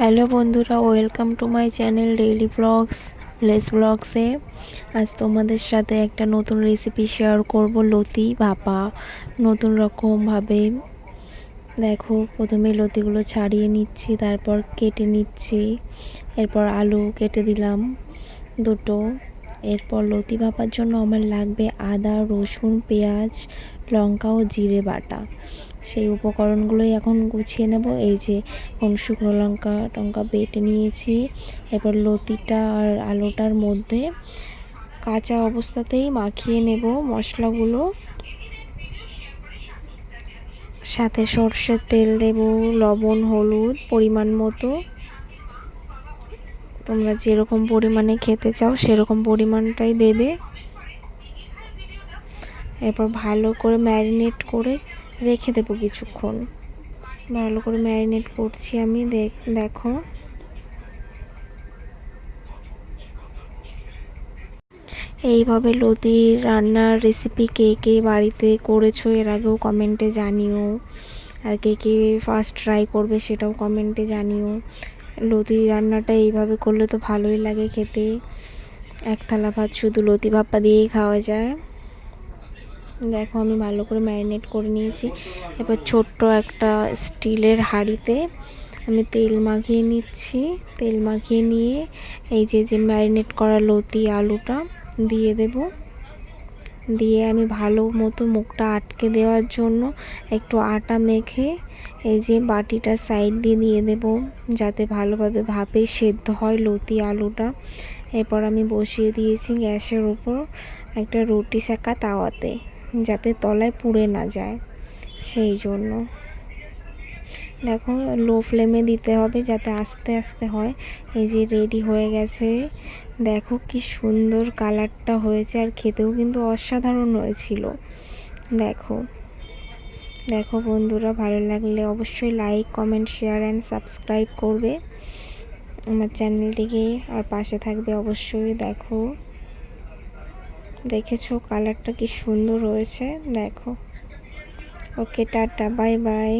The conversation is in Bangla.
হ্যালো বন্ধুরা, welcome to my channel daily blogs village ব্লগসে। আজ তোমাদের সাথে একটা নতুন রেসিপি শেয়ার করব, লতি ভাপা নতুন রকমভাবে। দেখো, প্রথমে লতিগুলো ছাড়িয়ে নিচ্ছি, তারপর কেটে নিচ্ছি, এরপর আলু কেটে দিলাম দুটো। এরপর লতি ভাপার জন্য আমার লাগবে আদা, রসুন, পেঁয়াজ, লঙ্কা ও জিরে বাটা। সেই উপকরণগুলোই এখন গুছিয়ে নেব। এই যে শুকনো লঙ্কা টঙ্কা বেটে নিয়েছি। এরপর লতিটা আর আলুটার মধ্যে কাঁচা অবস্থাতেই মাখিয়ে নেব মশলাগুলো। সাথে সর্ষের তেল দেব, লবণ, হলুদ পরিমাণ মতো। তোমরা যেরকম পরিমাণে খেতে চাও সেরকম পরিমাণটাই দেবে। এরপর ভালো করে ম্যারিনেট করে রেখে দেবো কিছুক্ষণ। ভালো করে ম্যারিনেট করছি আমি। দেখো, এইভাবে লতি রান্নার রেসিপি কে কে বাড়িতে করেছো এর আগেও কমেন্টে জানিও, আর কে কে ফার্স্ট ট্রাই করবে সেটাও কমেন্টে জানিও। লতি রান্নাটা এইভাবে করলে তো ভালোই লাগে খেতে। এক থালা ভাত শুধু লতি ভাপা দিয়েই খাওয়া যায়। দেখো, আমি ভালো করে ম্যারিনেট করে নিয়েছি। এবার ছোট্ট একটা স্টিলের হাঁড়িতে আমি তেল মাখিয়ে নিচ্ছি। তেল মাখিয়ে নিয়ে এই যে ম্যারিনেট করা লতি আলুটা দিয়ে দেব। দিয়ে আমি ভালো মতো মুখটা আটকে দেওয়ার জন্য একটু আটা মেখে এই যে বাটিটা সাইড দিয়ে দিয়ে দেব, যাতে ভালোভাবে ভাপে সেদ্ধ হয় লতি আলুটা। এরপর আমি বসিয়ে দিয়েছি গ্যাসের উপর একটা রুটি সেকা তাওয়াতে, যাতে তলায় পুড়ে না যায় সেই জন্য। দেখো, লো ফ্লেমে দিতে হবে যাতে আস্তে আস্তে হয়। এই যে রেডি হয়ে গেছে। দেখো কি সুন্দর কালারটা হয়েছে, আর খেতেও কিন্তু অসাধারণ হয়েছিল। দেখো দেখো বন্ধুরা, ভালো লাগলে অবশ্যই like, comment, share and subscribe করবে আমার চ্যানেলটিকে, আর পাশে থাকবে অবশ্যই। দেখো, দেখেছো কালারটা কি সুন্দর হয়েছে। দেখো, ওকে, টাটা, বাই বাই।